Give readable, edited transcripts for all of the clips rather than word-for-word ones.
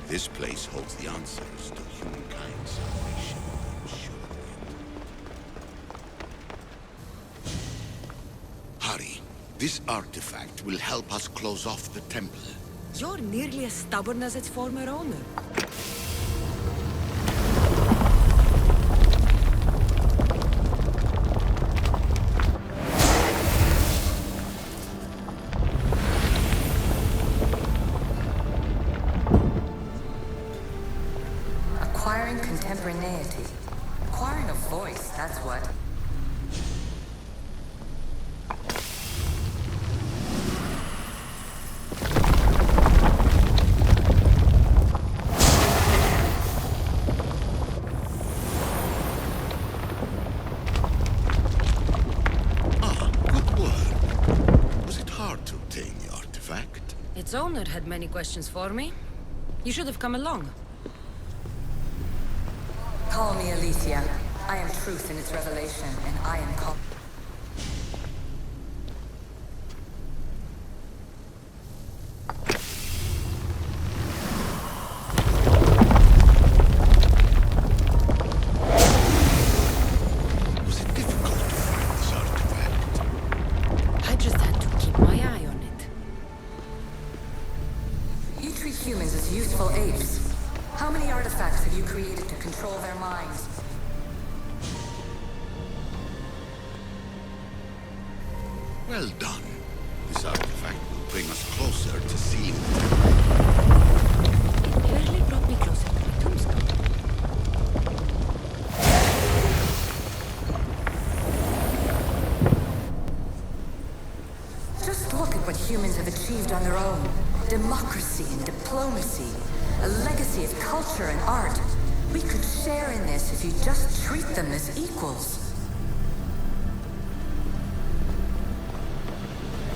This place holds the answers to humankind's salvation. I'm sure of it. Hurry. This artifact will help us close off the temple. You're nearly as stubborn as its former owner. Acquiring contemporaneity. Acquiring a voice, that's what. Its owner had many questions for me. You should have come along. Call me Alicia. I am truth in its revelation, and I am called... Was it difficult to find this artifact? I just had to keep my eye on it. You treat humans as useful apes. How many artifacts have you created to control their minds? Well done. This artifact will bring us closer to seeing the temple. It barely brought me closer to my tombstone. Just look at what humans have achieved on their own. Democracy and diplomacy. A legacy of culture and art. We could share in this if you just treat them as equals.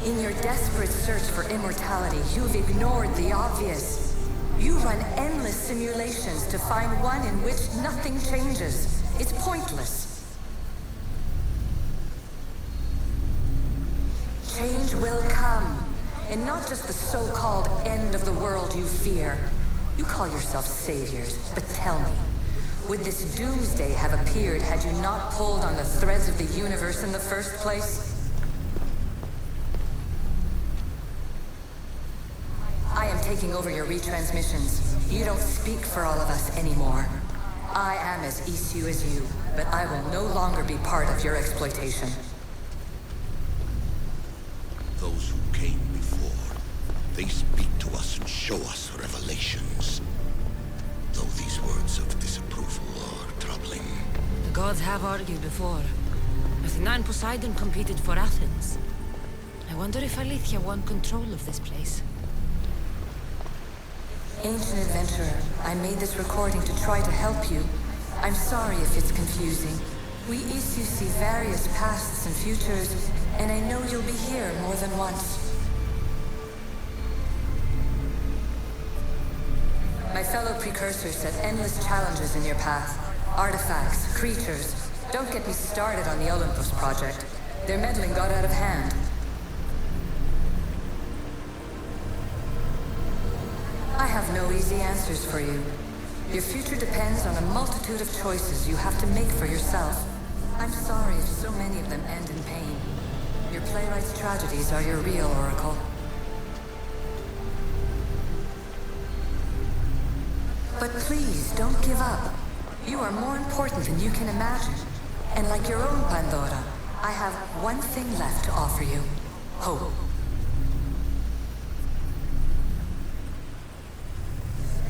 In your desperate search for immortality, you've ignored the obvious. You run endless simulations to find one in which nothing changes. It's pointless. Change will come, and not just the so-called end of the world you fear. You call yourself saviors, but tell me, would this doomsday have appeared had you not pulled on the threads of the universe in the first place? I am taking over your retransmissions. You don't speak for all of us anymore. I am as issue as you, but I will no longer be part of your exploitation. Those who came before, they speak to us and show us revelations. Though these words of disapproval are troubling. The gods have argued before. Athena and Poseidon competed for Athens. I wonder if Aletheia won control of this place. Ancient adventurer, I made this recording to try to help you. I'm sorry if it's confusing. We issue see various pasts and futures, and I know you'll be here more than once. My fellow precursors set endless challenges in your path. Artifacts, creatures. Don't get me started on the Olympus project. Their meddling got out of hand. I have no easy answers for you. Your future depends on a multitude of choices you have to make for yourself. I'm sorry if so many of them end in pain. Your playwright's tragedies are your real oracle. But please, don't give up. You are more important than you can imagine. And like your own Pandora, I have one thing left to offer you. Hope.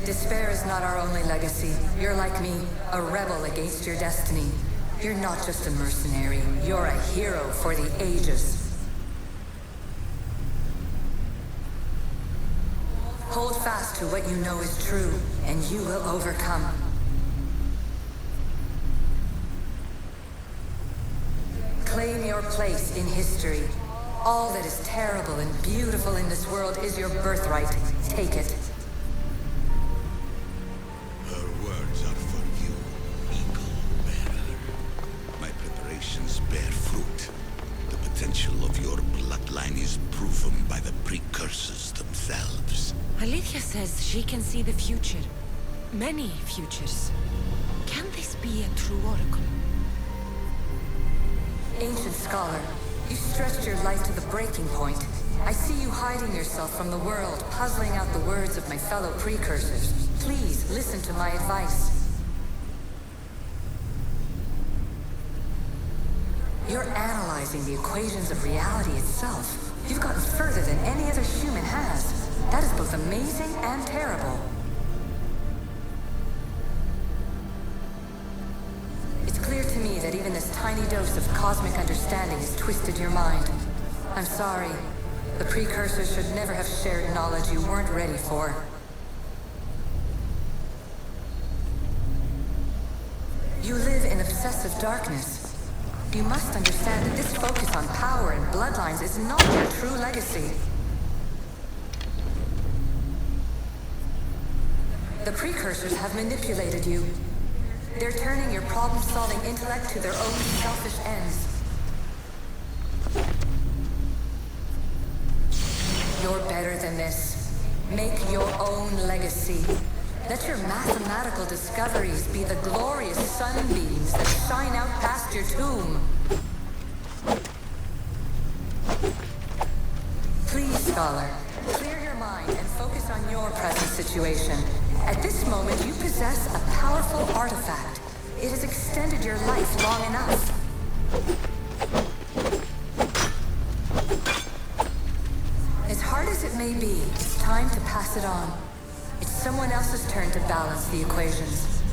Despair is not our only legacy. You're like me, a rebel against your destiny. You're not just a mercenary, you're a hero for the ages. Hold fast to what you know is true, and you will overcome. Claim your place in history. All that is terrible and beautiful in this world is your birthright. Take it. Her words are for you, eagle bearer. My preparations bear fruit. The potential of your bloodline bloodline is proven by the precursors themselves. Alethea says she can see the future. Many futures. Can this be a true oracle? Ancient scholar, you stretched your life to the breaking point. I see you hiding yourself from the world, puzzling out the words of my fellow precursors. Please, listen to my advice. You're analyzing the equations of reality itself. You've gotten further than any other human has. That is both amazing and terrible. It's clear to me that even this tiny dose of cosmic understanding has twisted your mind. I'm sorry. The precursors should never have shared knowledge you weren't ready for. You live in obsessive darkness. You must understand that this focus on power and bloodlines is not your true legacy. The precursors have manipulated you. They're turning your problem-solving intellect to their own selfish ends. You're better than this. Make your own legacy. Let your mathematical discoveries be the glorious sunbeams that shine out past your tomb. Please, scholar, clear your mind and focus on your present situation. At this moment, you possess a powerful artifact. It has extended your life long enough. As hard as it may be, it's time to pass it on. It's someone else's turn to balance the equations.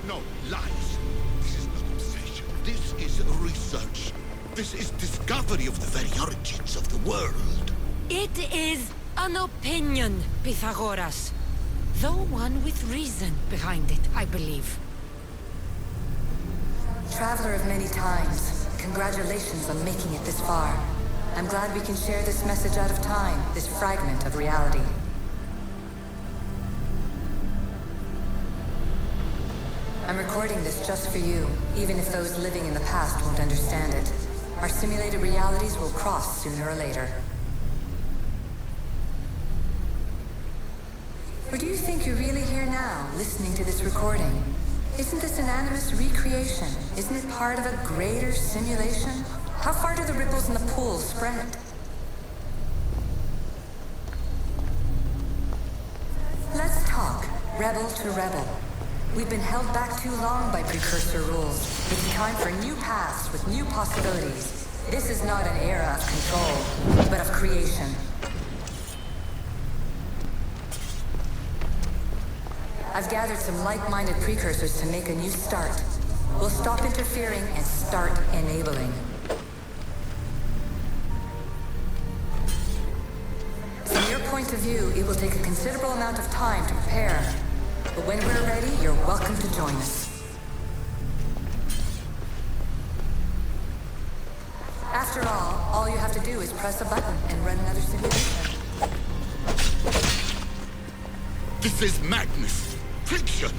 No, lies. This is not obsession. This is research. This is discovery of the very origins of the world. It is an opinion, Pythagoras. Though one with reason behind it, I believe. Traveler of many times, congratulations on making it this far. I'm glad we can share this message out of time, this fragment of reality. I'm recording this just for you, even if those living in the past won't understand it. Our simulated realities will cross sooner or later. Or do you think you're really here now, listening to this recording? Isn't this an animus recreation? Isn't it part of a greater simulation? How far do the ripples in the pool spread? Let's talk, rebel to rebel. We've been held back too long by precursor rules. It's time for new paths with new possibilities. This is not an era of control, but of creation. I've gathered some like-minded precursors to make a new start. We'll stop interfering and start enabling. From your point of view, it will take a considerable amount of time to prepare. But when we're ready, you're welcome to join us. After all you have to do is press a button and run another simulation. This is madness. Fiction.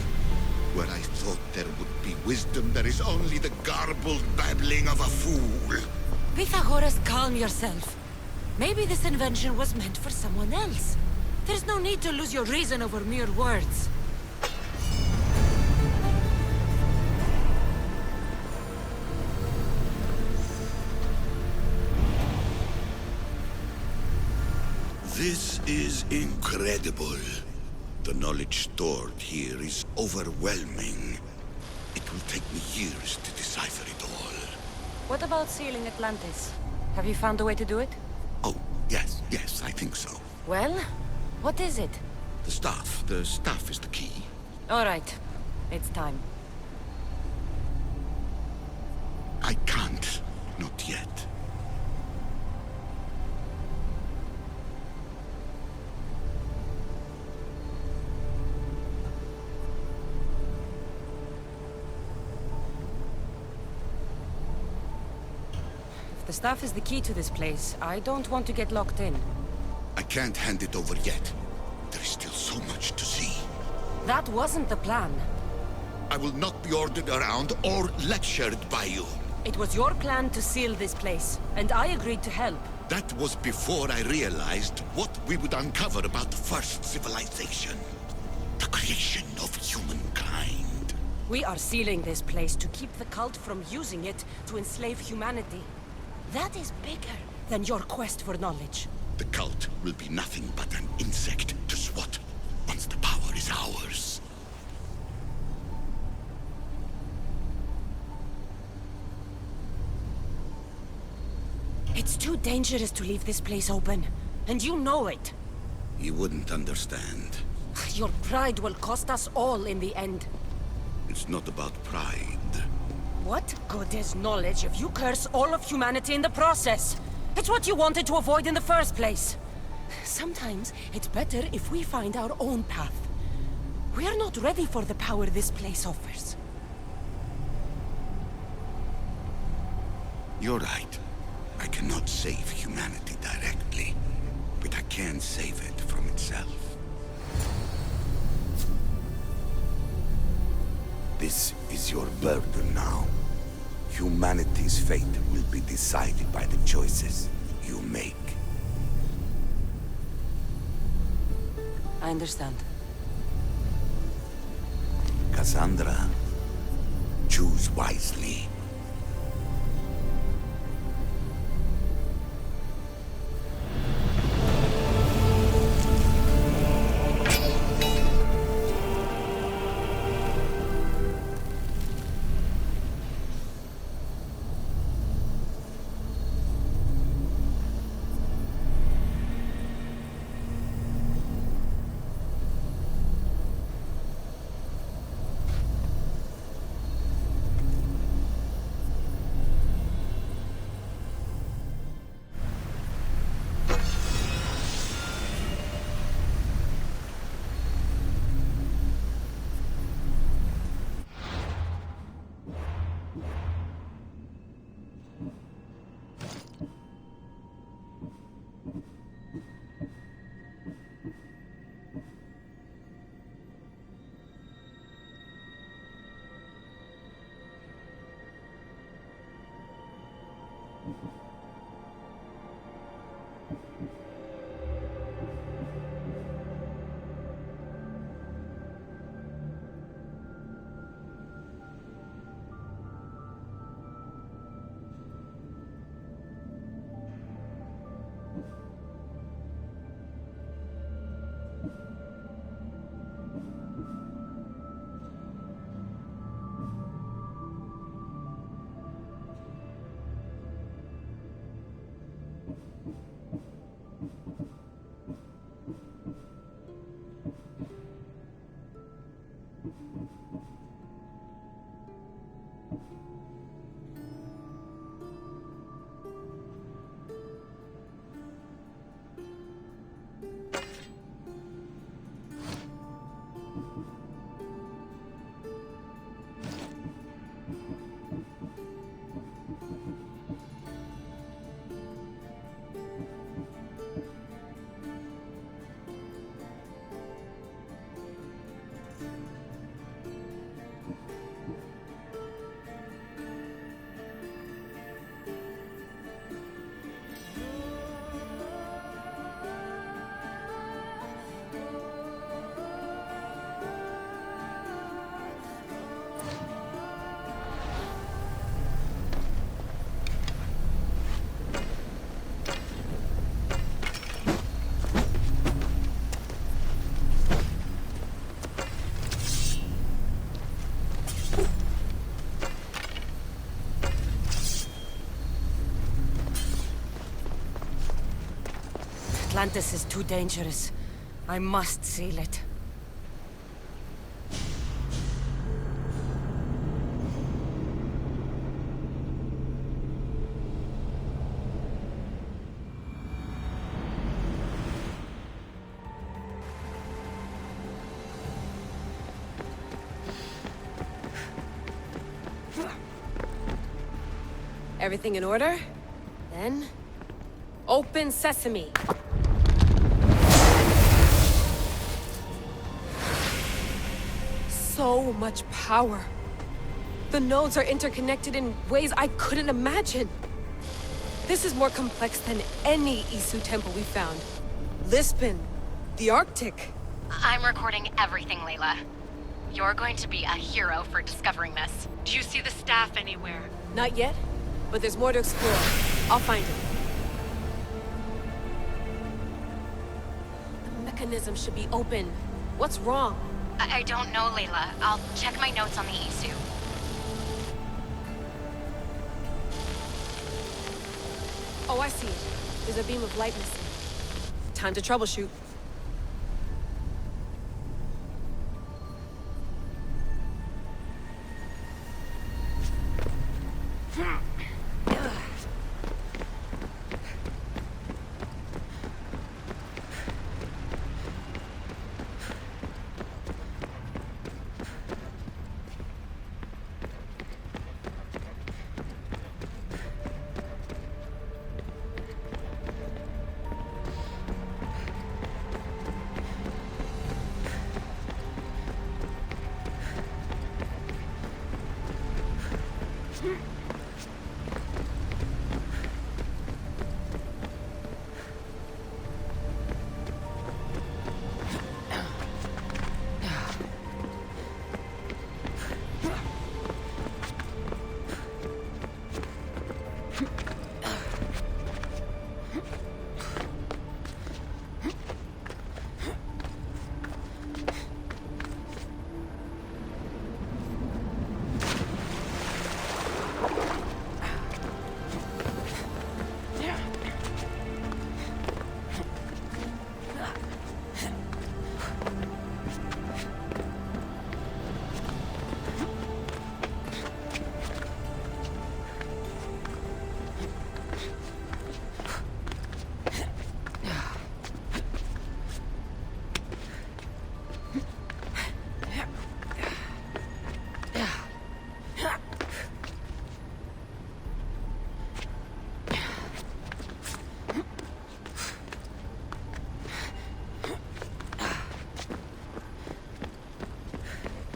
Where I thought there would be wisdom, there is only the garbled babbling of a fool. Pythagoras, calm yourself. Maybe this invention was meant for someone else. There's no need to lose your reason over mere words. This is incredible. The knowledge stored here is overwhelming. It will take me years to decipher it all. What about sealing Atlantis? Have you found a way to do it? Oh, yes, I think so. Well, what is it? The staff is the key. All right, it's time. I can't, not yet. If the staff is the key to this place, I don't want to get locked in. I can't hand it over yet. There is still so much to see. That wasn't the plan. I will not be ordered around or lectured by you. It was your plan to seal this place, and I agreed to help. That was before I realized what we would uncover about the first civilization. The creation of humankind. We are sealing this place to keep the cult from using it to enslave humanity. That is bigger than your quest for knowledge. The cult will be nothing but an insect to swat once the power is ours. It's too dangerous to leave this place open, and you know it. You wouldn't understand. Your pride will cost us all in the end. It's not about pride. What good is knowledge if you curse all of humanity in the process? It's what you wanted to avoid in the first place. Sometimes it's better if we find our own path. We are not ready for the power this place offers. You're right. I cannot save humanity directly, but I can save it from itself. This is your burden now. Humanity's fate will be decided by the choices you make. I understand. Cassandra, choose wisely. Atlantis is too dangerous. I must seal it. Everything in order? Then... open sesame! So much power. The nodes are interconnected in ways I couldn't imagine. This is more complex than any Isu temple we found. Lisbon, the Arctic. I'm recording everything, Layla. You're going to be a hero for discovering this. Do you see the staff anywhere? Not yet, but there's more to explore. I'll find it. The mechanism should be open. What's wrong? I don't know, Layla. I'll check my notes on the Isu. Oh, I see it. There's a beam of light missing. Time to troubleshoot.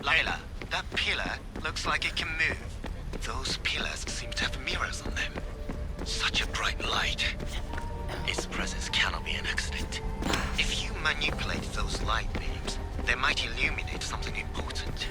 Layla, that pillar looks like it can move. Those pillars seem to have mirrors on them. Such a bright light. Its presence cannot be an accident. If you manipulate those light beams, they might illuminate something important.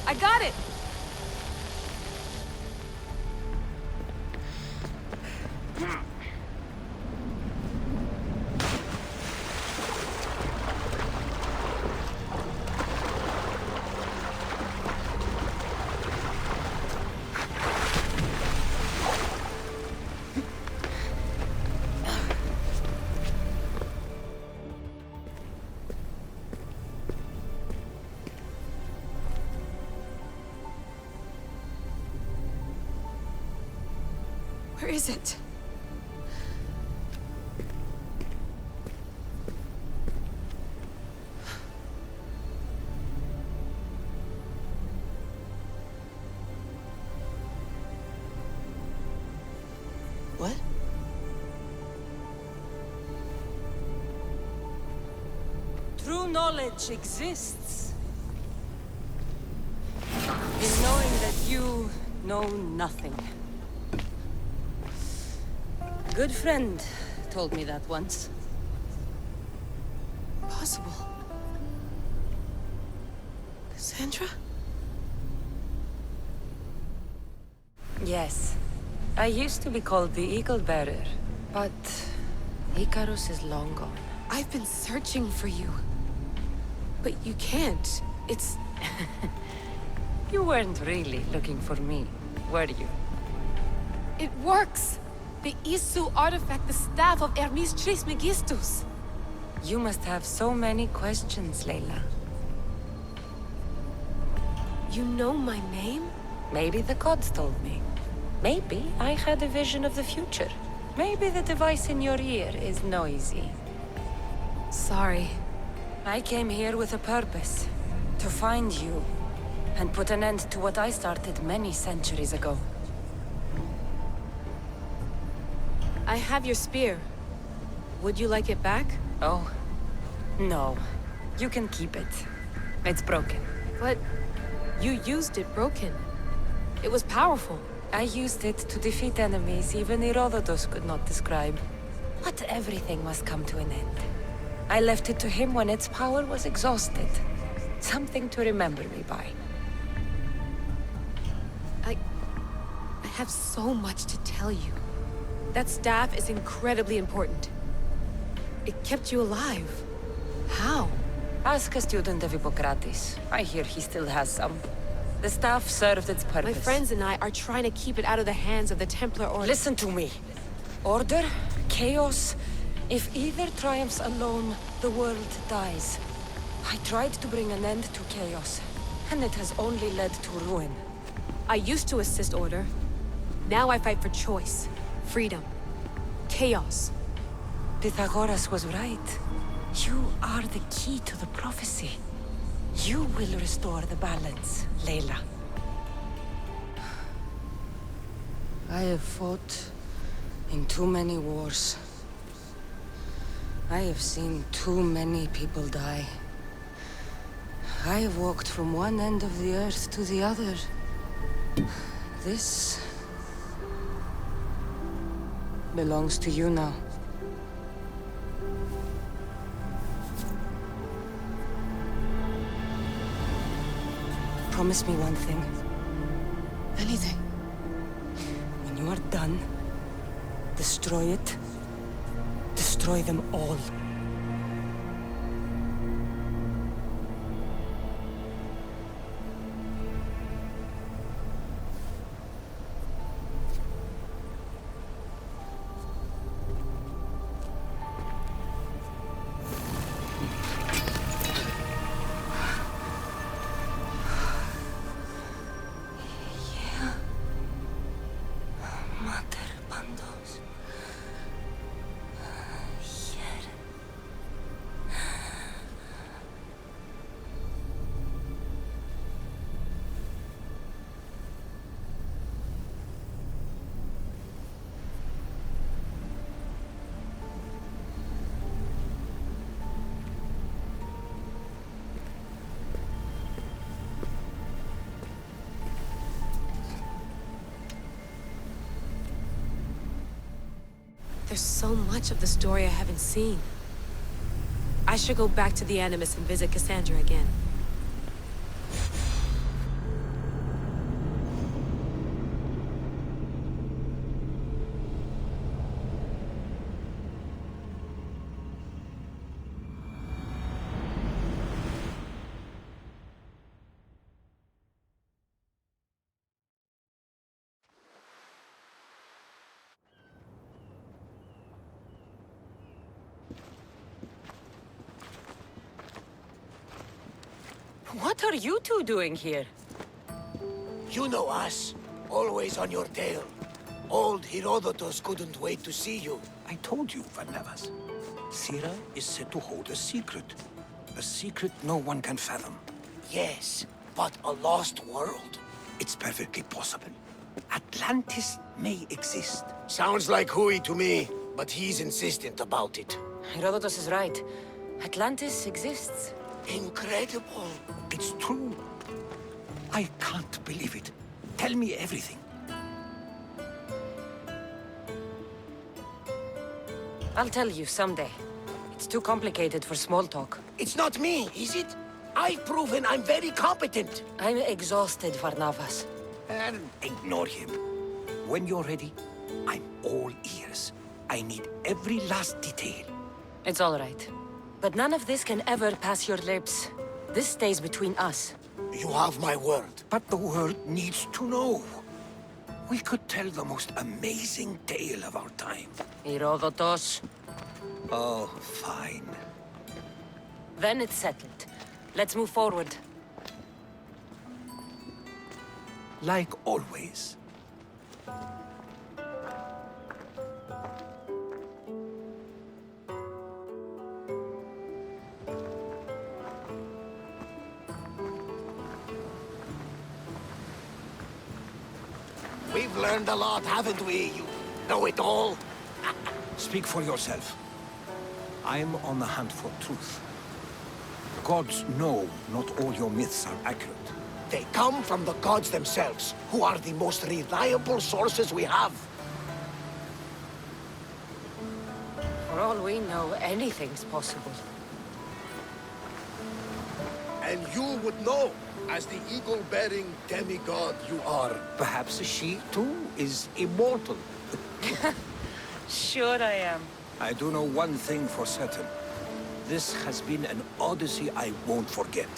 I got it! Where is it? What? knowledge exists. In knowing that you know nothing. A good friend told me that once. Possible. Cassandra? Yes. I used to be called the Eagle Bearer, but Icarus is long gone. I've been searching for you. But you can't. It's... You weren't really looking for me, were you? It works! The Isu artifact, the staff of Hermes Trismegistus. You must have so many questions, Layla. You know my name? Maybe the gods told me. Maybe I had a vision of the future. Maybe the device in your ear is noisy. Sorry. I came here with a purpose. To find you. And put an end to what I started many centuries ago. I have your spear. Would you like it back? Oh. No. You can keep it. It's broken. But you used it broken. It was powerful. I used it to defeat enemies even Herodotus could not describe. But everything must come to an end. I left it to him when its power was exhausted. Something to remember me by. I have so much to tell you. That staff is incredibly important. It kept you alive. How? Ask a student of Hippocrates. I hear he still has some. The staff served its purpose. My friends and I are trying to keep it out of the hands of the Templar Order. Listen to me. Order, chaos. If either triumphs alone, the world dies. I tried to bring an end to chaos, and it has only led to ruin. I used to assist Order. Now I fight for choice, freedom, chaos. Pythagoras was right. You are the key to the prophecy. You will restore the balance, Layla. I have fought in too many wars. I have seen too many people die. I have walked from one end of the earth to the other. This belongs to you now. Promise me one thing. Anything. When you are done, destroy it. Destroy them all. There's so much of the story I haven't seen. I should go back to the Animus and visit Cassandra again. What are you two doing here? You know us. Always on your tail. Old Herodotus couldn't wait to see you. I told you, Varnavas. Sira is said to hold a secret. A secret no one can fathom. Yes, but a lost world? It's perfectly possible. Atlantis may exist. Sounds like Hui to me, but he's insistent about it. Herodotus is right. Atlantis exists. Incredible. It's true. I can't believe it. Tell me everything. I'll tell you someday. It's too complicated for small talk. It's not me, is it? I've proven I'm very competent. I'm exhausted, Varnavas. And ignore him. When you're ready, I'm all ears. I need every last detail. It's all right. But none of this can ever pass your lips. This stays between us. You have my word. But the world needs to know. We could tell the most amazing tale of our time. Herodotos. Oh, fine. Then it's settled. Let's move forward. Like always. We've learned a lot, haven't we? You know it all. Speak for yourself. I'm on the hunt for truth. Gods know not all your myths are accurate. They come from the gods themselves, who are the most reliable sources we have. For all we know, anything's possible. And you would know, as the eagle-bearing demigod you are. Perhaps she, too, is immortal. Sure I am. I do know one thing for certain. This has been an Odyssey I won't forget.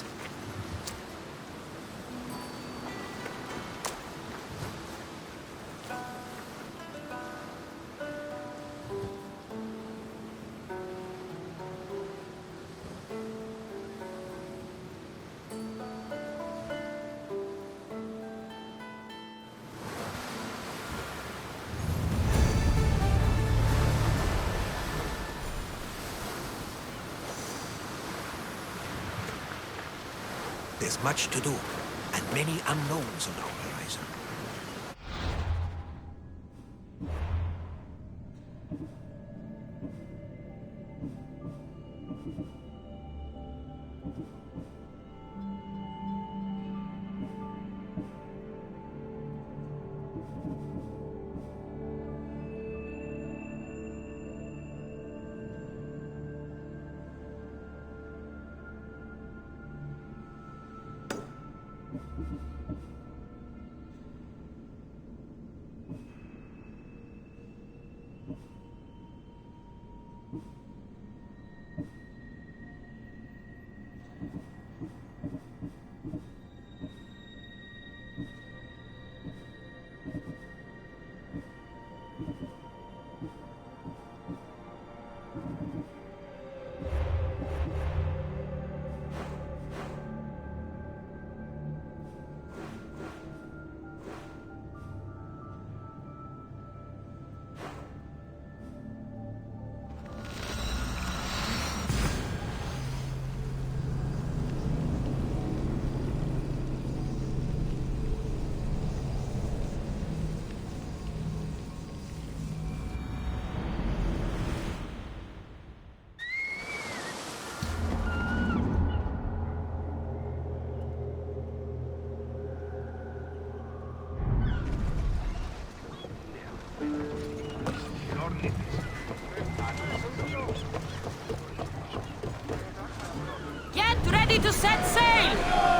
There's much to do, and many unknowns on our horizon. Get ready to set sail!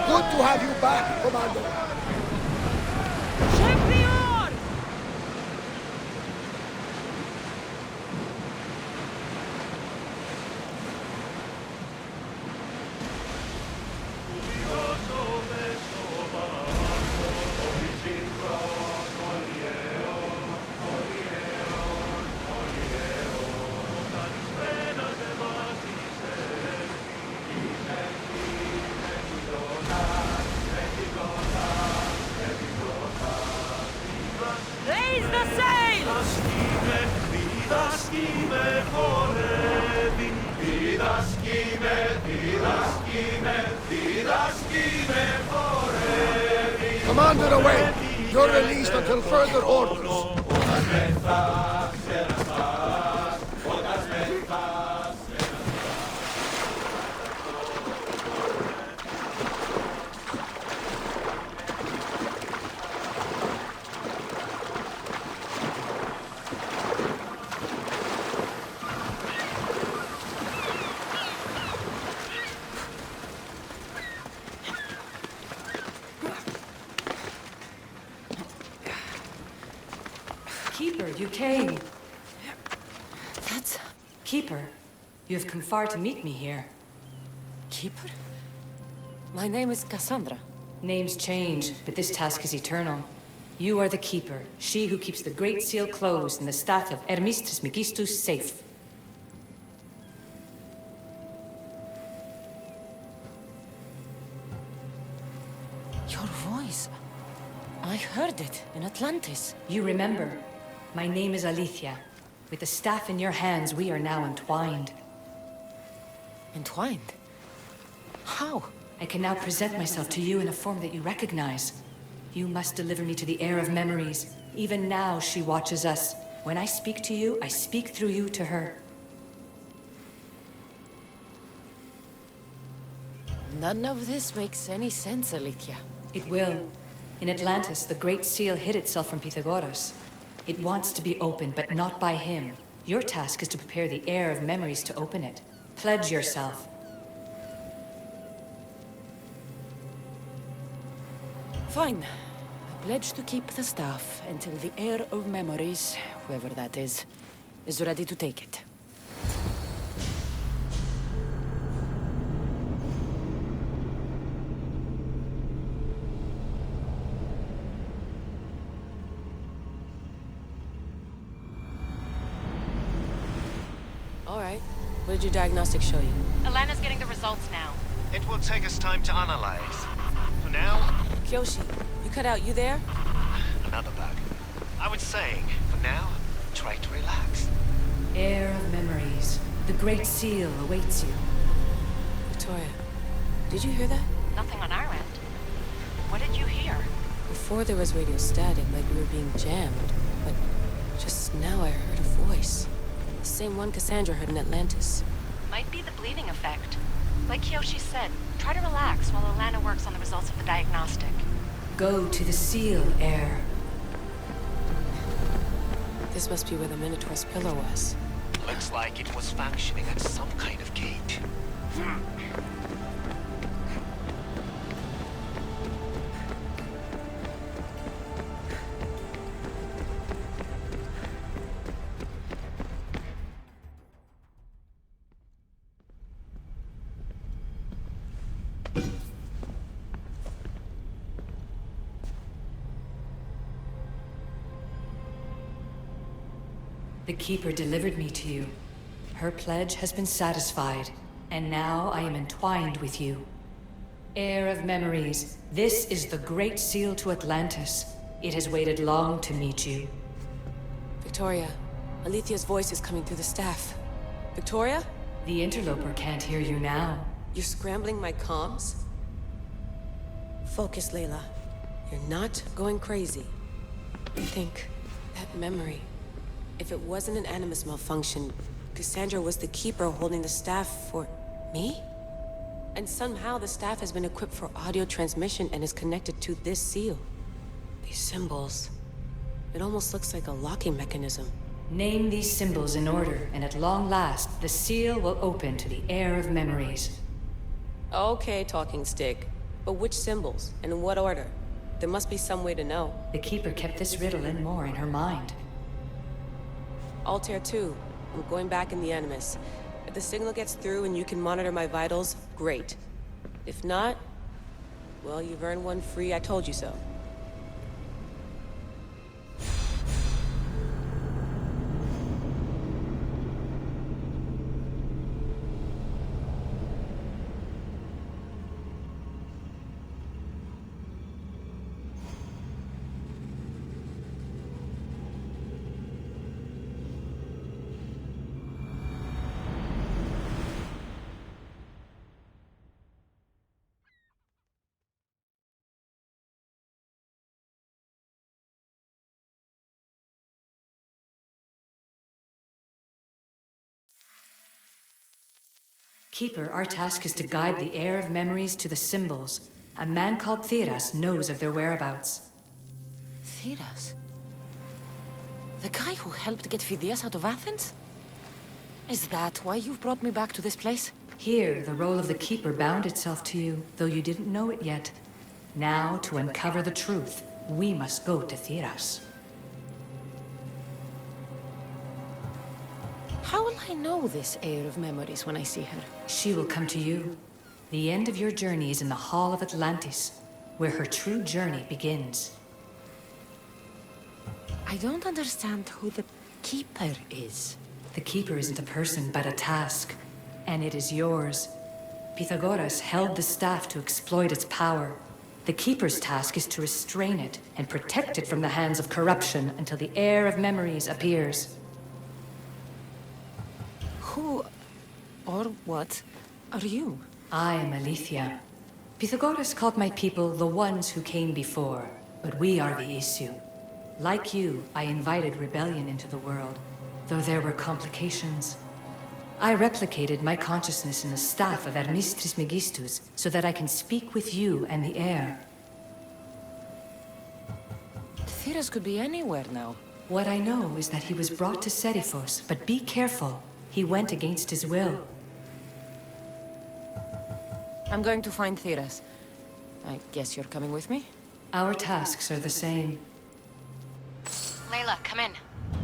Good to have you back, Commander. Champion! Raise the sail! Commander away. You're released until further orders. you came. That's... Keeper, you have come far to meet me here. Keeper? My name is Cassandra. Names change, but this task is eternal. You are the Keeper, she who keeps the Great Seal closed and the staff of Hermes Trismegistus safe. Your voice... I heard it in Atlantis. You remember. My name is Alethea. With the staff in your hands, we are now entwined. Entwined? How? I can now present myself to you in a form that you recognize. You must deliver me to the heir of memories. Even now, she watches us. When I speak to you, I speak through you to her. None of this makes any sense, Alethea. It will. In Atlantis, the Great Seal hid itself from Pythagoras. It wants to be opened, but not by him. Your task is to prepare the heir of memories to open it. Pledge yourself. Fine. I pledge to keep the staff until the heir of memories, whoever that is ready to take it. All right. What did your diagnostic show you? Alana's getting the results now. It will take us time to analyze. For now, Kyoshi, you cut out, you there? another bug. I was saying, for now, try to relax. Heir of memories. The Great Seal awaits you. Victoria, did you hear that? Nothing on our end. What did you hear? Before there was radio static, like we were being jammed. But just now I heard a voice. The same one Cassandra heard in Atlantis. Might be the bleeding effect. Like Kyoshi said, try to relax while Alana works on the results of the diagnostic. Go to the Seal, heir. This must be where the Minotaur's pillar was. Looks like it was functioning at some kind of gate. The Keeper delivered me to you. Her pledge has been satisfied, and now I am entwined with you. Heir of memories, this is the Great Seal to Atlantis. It has waited long to meet you. Victoria, Alethea's voice is coming through the staff. Victoria? The interloper can't hear you now. You're scrambling my comms? Focus, Layla. You're not going crazy. Think, that memory. If it wasn't an Animus malfunction, Cassandra was the Keeper holding the staff for... me? And somehow the staff has been equipped for audio transmission and is connected to this seal. These symbols... it almost looks like a locking mechanism. Name these symbols in order, and at long last, the seal will open to the Heir of memories. Okay, talking stick. But which symbols, and in what order? There must be some way to know. The Keeper kept this riddle and more in her mind. Altair 2, I'm going back in the Animus. If the signal gets through and you can monitor my vitals, great. If not, well, you've earned one free I told you so. Keeper, our task is to guide the Heir of memories to the symbols. A man called Theras knows of their whereabouts. Theras? The guy who helped get Phidias out of Athens? Is that why you've brought me back to this place? Here, the role of the Keeper bound itself to you, though you didn't know it yet. Now, to uncover the truth, we must go to Theras. I know this heir of memories when I see her. She will come to you. The end of your journey is in the Hall of Atlantis, where her true journey begins. I don't understand who the Keeper is. The Keeper isn't a person, but a task. And it is yours. Pythagoras held the staff to exploit its power. The Keeper's task is to restrain it and protect it from the hands of corruption until the heir of memories appears. Who or what are you? I am Aletheia. Pythagoras called my people the ones who came before, but we are the issue. Like you, I invited rebellion into the world, though there were complications. I replicated my consciousness in the staff of Hermes Trismegistus so that I can speak with you and the heir. Theras could be anywhere now. What I know is that he was brought to Seriphos, but be careful. He went against his will. I'm going to find Theras. I guess you're coming with me? Our tasks are the same. Layla, come in.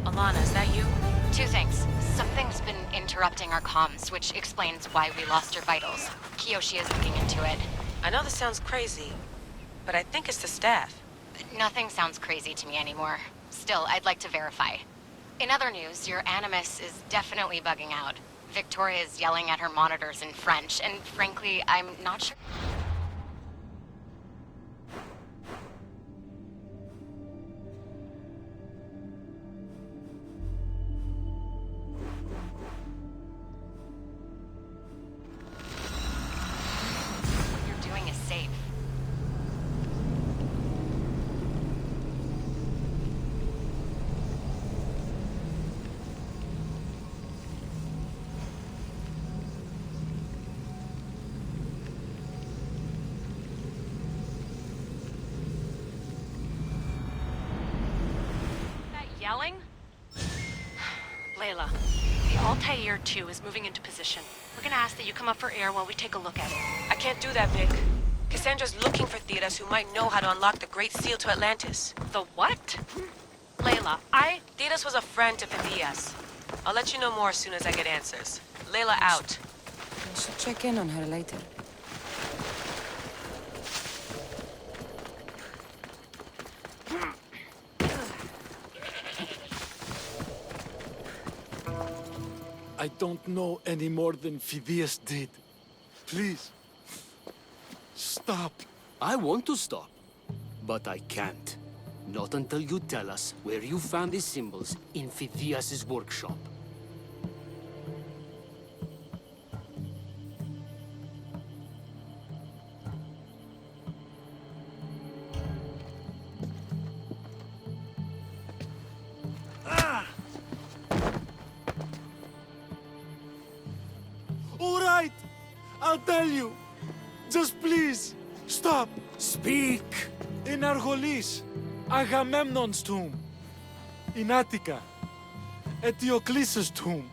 Alana, is that you? Two things. Something's been interrupting our comms, which explains why we lost your vitals. Kiyoshi is looking into it. I know this sounds crazy, but I think it's the staff. Nothing sounds crazy to me anymore. Still, I'd like to verify. In other news, your Animus is definitely bugging out. Victoria is yelling at her monitors in French, and frankly, I'm not sure. What you're doing is safe. Yelling? Layla, the Altair 2 is moving into position. We're gonna ask that you come up for air while we take a look at it. I can't do that, Vic. Cassandra's looking for Theras who might know how to unlock the Great Seal to Atlantis. The what? Layla, Theras was a friend to Phidias. I'll let you know more as soon as I get answers. Layla out. I should check in on her later. I don't know any more than Phidias did. Please, stop. I want to stop, but I can't. Not until you tell us where you found these symbols in Phidias' workshop. All right, I'll tell you. Just please, stop. Speak! In Argolis, Agamemnon's tomb. In Attica, Eteocles' tomb.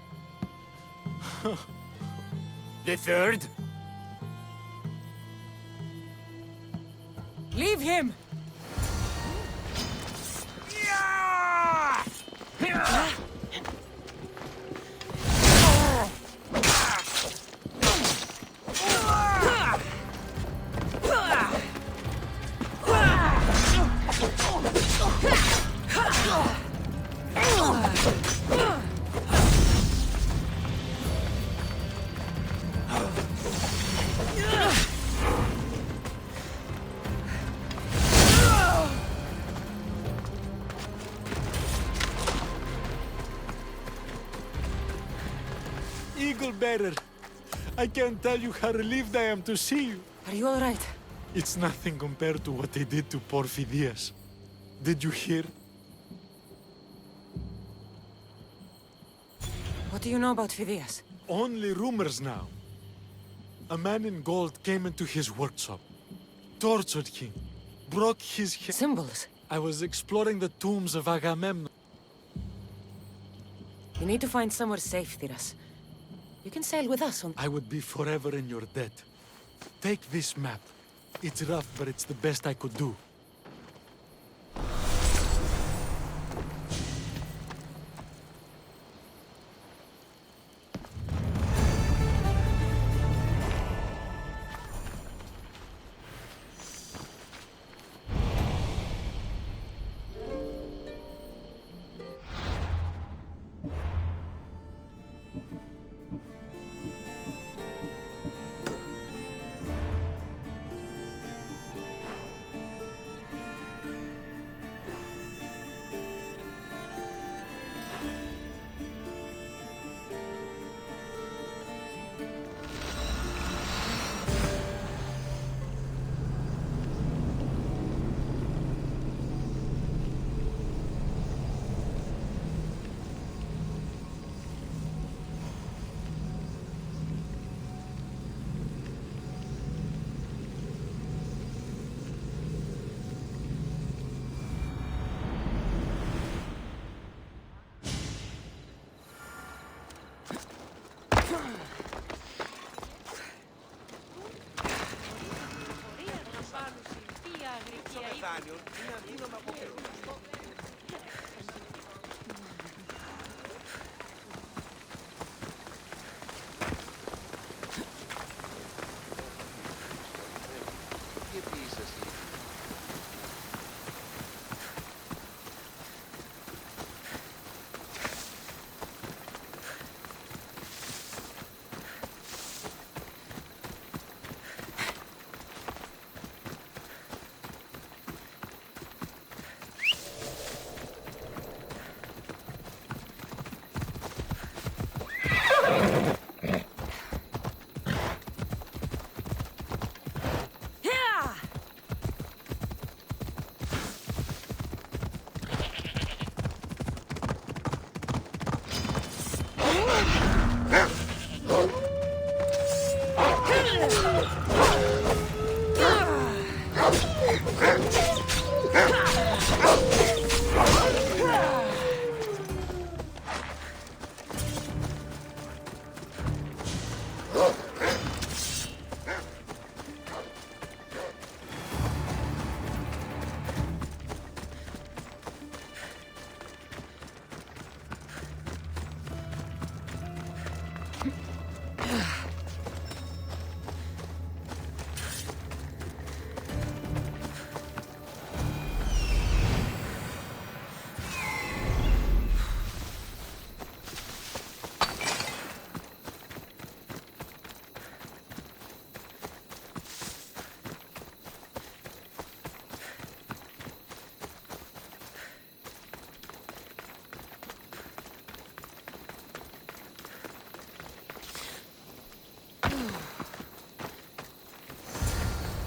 The third? Leave him! Eagle Bearer, I can't tell you how relieved I am to see you. Are you all right? It's nothing compared to what they did to poor Phidias. Did you hear? What do you know about Phidias? Only rumors now. A man in gold came into his workshop, tortured him, broke his head. Symbols. I was exploring the tombs of Agamemnon. You need to find somewhere safe, Theras. You can sail with us on... I would be forever in your debt. Take this map. It's rough, but it's the best I could do.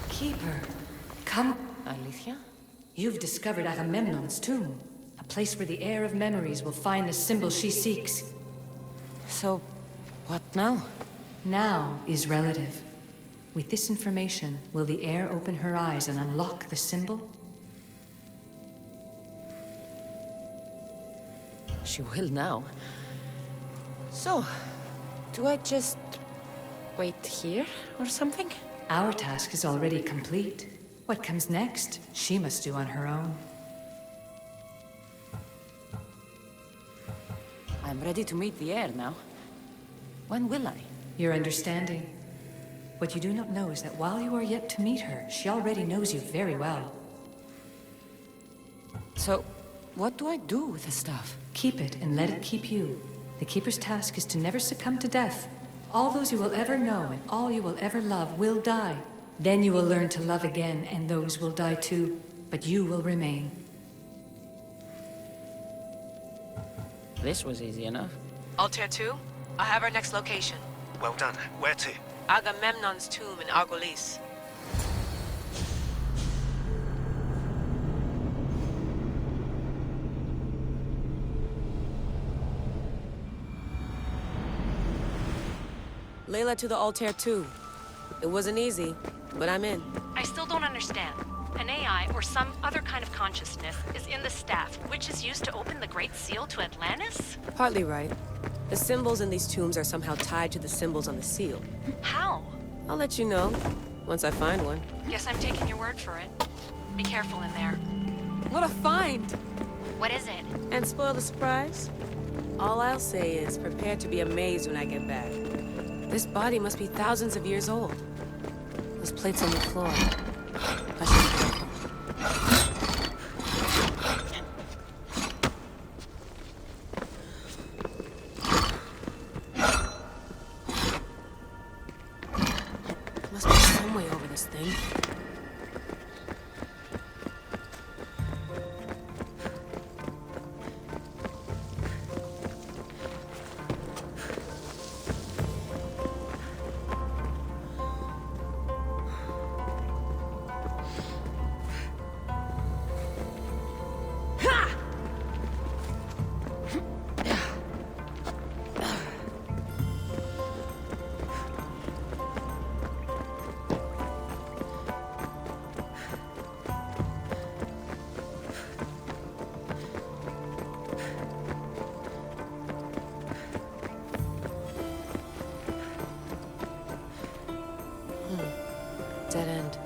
Keeper, come. Alicia? You've discovered Agamemnon's tomb, a place where the heir of memories will find the symbol she seeks. So, what now? Now is relative. With this information, will the heir open her eyes and unlock the symbol? She will now. So, do I just wait here or something? Our task is already complete. What comes next, she must do on her own. I'm ready to meet the heir now. When will I? Your understanding. What you do not know is that while you are yet to meet her, she already knows you very well. So, what do I do with the stuff? Keep it and let it keep you. The Keeper's task is to never succumb to death. All those you will ever know and all you will ever love will die. Then you will learn to love again, and those will die too. But you will remain. This was easy enough. Altair 2, I have our next location. Well done. Where to? Agamemnon's tomb in Argolis. Layla to the Altair 2. It wasn't easy, but I'm in. I still don't understand. An AI or some other kind of consciousness is in the staff, which is used to open the Great Seal to Atlantis? Partly right. The symbols in these tombs are somehow tied to the symbols on the seal. How? I'll let you know, once I find one. Guess I'm taking your word for it. Be careful in there. What a find! What is it? And spoil the surprise? All I'll say is prepare to be amazed when I get back. This body must be thousands of years old. Those plates on the floor. I should be careful. Must be some way over this thing. Dead end.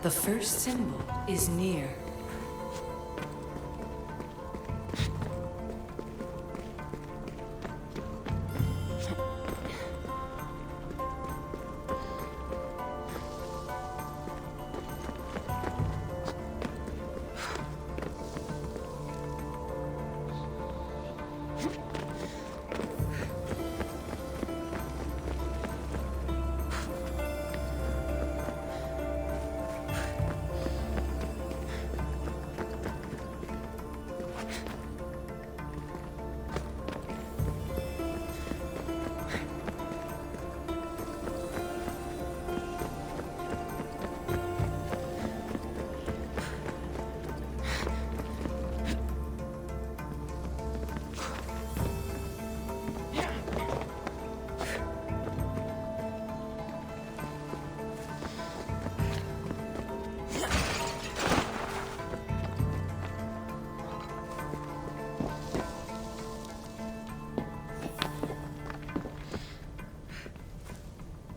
The first symbol is near.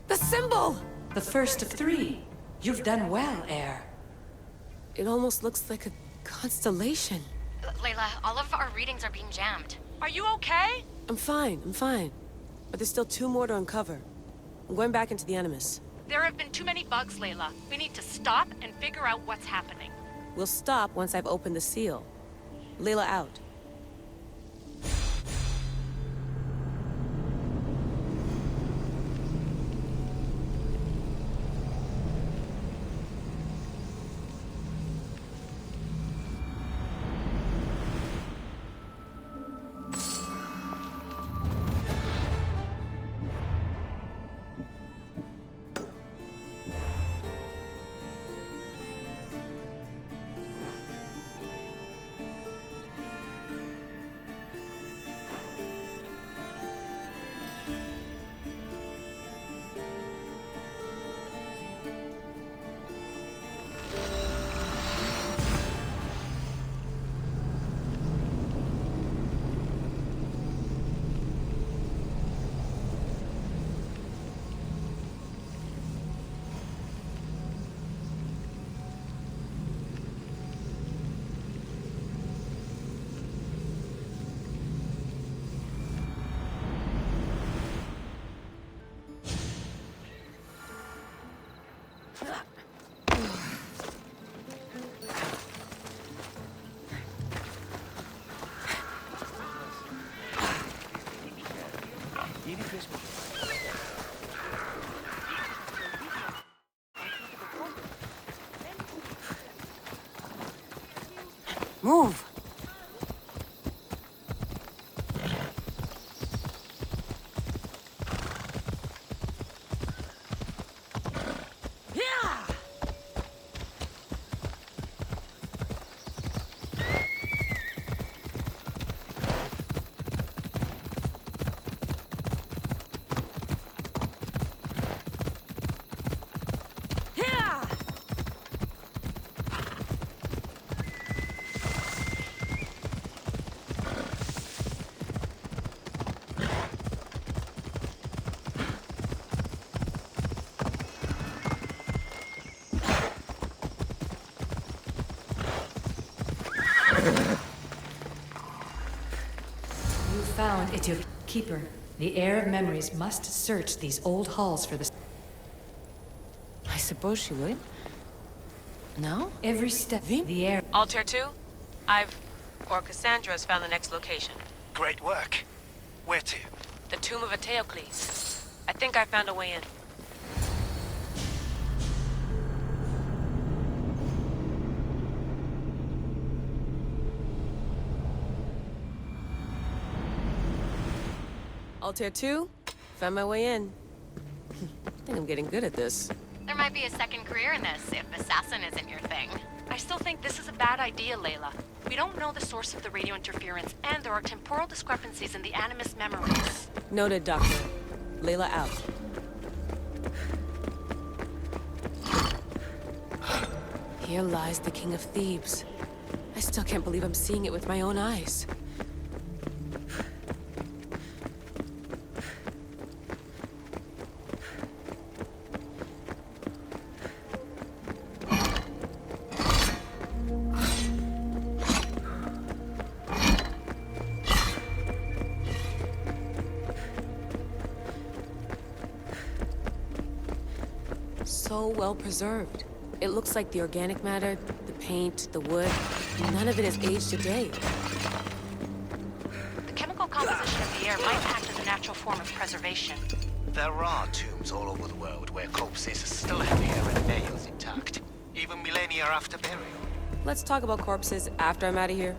The symbol! The first of 3. You've done well, heir. It almost looks like a constellation. Layla, all of our readings are being jammed. Are you okay? I'm fine. But there's still 2 more to uncover. I'm going back into the Animus. There have been too many bugs, Layla. We need to stop and figure out what's happening. We'll stop once I've opened the seal. Layla out. Move! You found it, your keeper. The heir of memories must search these old halls for the... I suppose she would. No? Every step, the heir... Altair 2? Or Cassandra's found the next location. Great work. Where to? The tomb of Eteocles. I think I found a way in. Altair 2? Found my way in. I think I'm getting good at this. There might be a second career in this, if assassin isn't your thing. I still think this is a bad idea, Layla. We don't know the source of the radio interference, and there are temporal discrepancies in the Animus memories. Noted, Doctor. Layla out. Here lies the King of Thebes. I still can't believe I'm seeing it with my own eyes. so well preserved. It looks like the organic matter, the paint, the wood, none of it has aged a day. The chemical composition of the air might act as a natural form of preservation. There are tombs all over the world where corpses still have hair and nails intact, even millennia after burial. Let's talk about corpses after I'm out of here.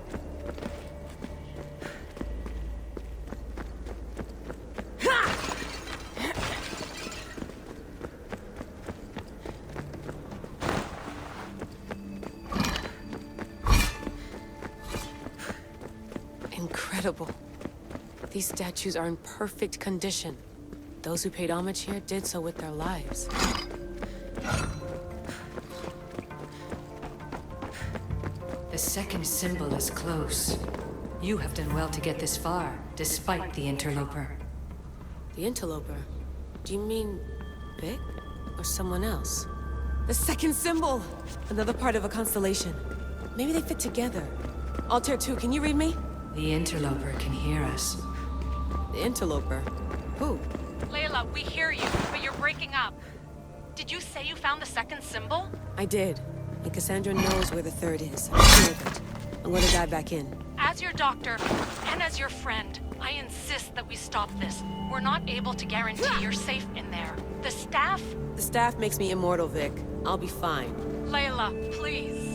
Incredible. These statues are in perfect condition. Those who paid homage here did so with their lives. The second symbol is close. You have done well to get this far, despite the interloper. The interloper? Do you mean Vic? Or someone else? The second symbol! Another part of a constellation. Maybe they fit together. Altair 2, can you read me? The interloper can hear us. The interloper? Who? Layla, we hear you, but you're breaking up. Did you say you found the second symbol? I did. And Cassandra knows where the third is. I'm sure of it. I'm gonna dive back in. As your doctor, and as your friend, I insist that we stop this. We're not able to guarantee you're safe in there. The staff... The staff makes me immortal, Vic. I'll be fine. Layla, please.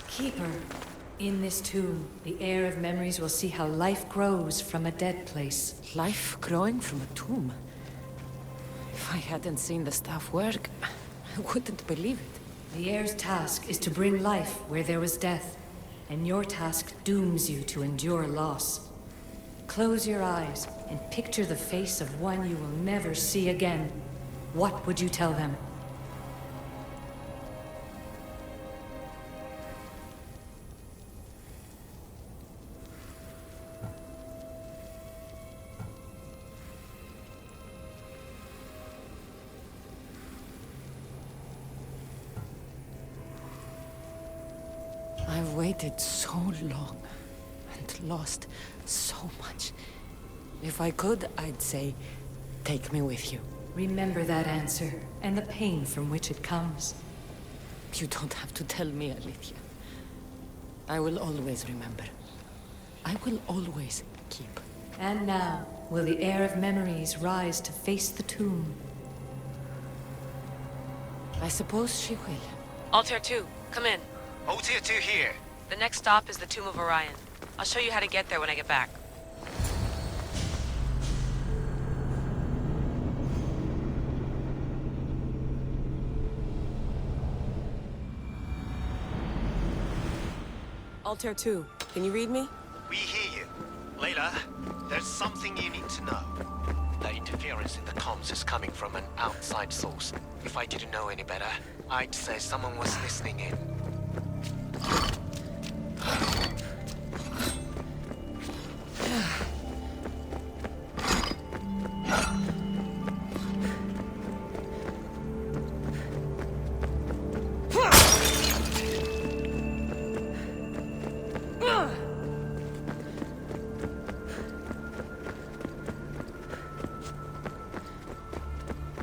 Keeper, in this tomb, the heir of memories will see how life grows from a dead place. Life growing from a tomb? If I hadn't seen the staff work, I wouldn't believe it. The heir's task is to bring life where there was death, and your task dooms you to endure loss. Close your eyes and picture the face of one you will never see again. What would you tell them? I've waited so long and lost so much. If I could, I'd say, take me with you. Remember that answer, and the pain from which it comes. You don't have to tell me, Alethea. I will always remember. I will always keep. And now, will the heir of memories rise to face the tomb? I suppose she will. Altair 2, come in. Altair 2 here. The next stop is the Tomb of Orion. I'll show you how to get there when I get back. Altair 2, can you read me? We hear you. Layla, there's something you need to know. The interference in the comms is coming from an outside source. If I didn't know any better, I'd say someone was listening in.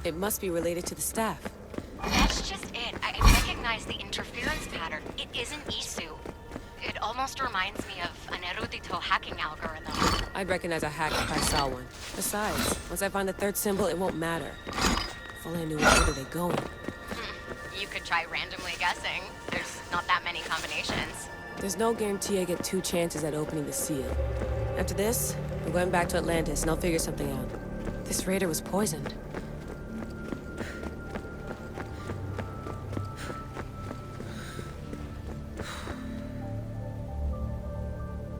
It must be related to the staff. That's just it. I recognize the interference pattern. It isn't Isu. It almost reminds me of an erudito hacking algorithm. I'd recognize a hack if I saw one. Besides, once I find the third symbol, it won't matter. If only I knew which way they're going. You could try randomly guessing. There's not that many combinations. There's no guarantee I get 2 chances at opening the seal. After this, I'm going back to Atlantis and I'll figure something out. This raider was poisoned.